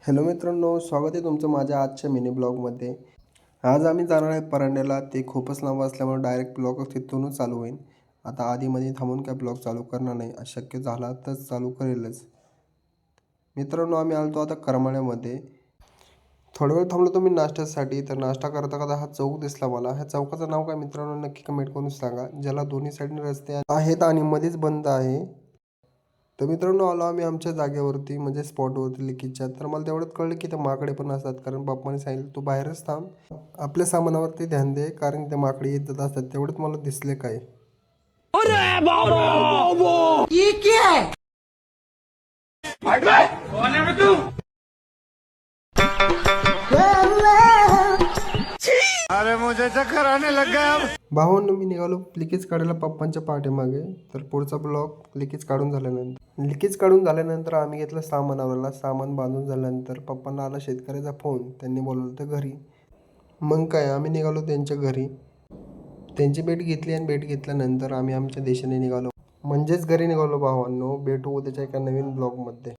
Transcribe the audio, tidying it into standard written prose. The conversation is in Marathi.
हॅलो मित्रांनो, स्वागत आहे तुमचं माझ्या आजच्या मिनी ब्लॉगमध्ये. आज आम्ही जाणार आहे परांड्याला. ते खूपच लांब असल्यामुळे डायरेक्ट ब्लॉग तिथूनच चालू होईल. आता आधीमध्ये थांबून काय ब्लॉग चालू करणार नाही. अशक्य झाला तर चालू करेलच. मित्रांनो, आम्ही आलो आता करमाळ्यामध्ये. थोडा वेळ थांबलो तुम्ही नाश्त्यासाठी. तर नाश्ता करता करता हा चौक दिसला मला. ह्या चौकाचं नाव काय मित्रांनो नक्की कमेंट करून सांगा. ज्याला दोन्ही साईडने रस्ते आहेत आणि मध्येच बंद आहे. तर मित्रांनो, आलो आम्ही आमच्या जागेवरती म्हणजे स्पॉटवरती लिकीच्या. तर मला तेवढंच कळलं की ते माकडे पण असतात. कारण पप्पाने सांगितलं तू बाहेरच थांब, आपल्या सामानावरती ध्यान दे, कारण ते माकडे येत असतात. तेवढंच मला दिसले काय. अरे मुझे चक्कर आने लग गया. भावांनो, मी निघालो लिकेज काढायला पप्पांच्या पाठीमागे. तर पुढचा ब्लॉग लिकेज काढून झाल्यानंतर आम्ही घेतलं सामान आवरायला. सामान बांधून झाल्यानंतर पप्पांना आला शेतकऱ्याचा फोन. त्यांनी बोलवलं होतं घरी. मग काय आम्ही निघालो त्यांच्या घरी. त्यांची भेट घेतली आणि भेट घेतल्यानंतर आम्ही आमच्या देशाने निघालो, म्हणजेच घरी निघालो. भावांनो, भेटू उद्याच्या एका नवीन ब्लॉगमध्ये.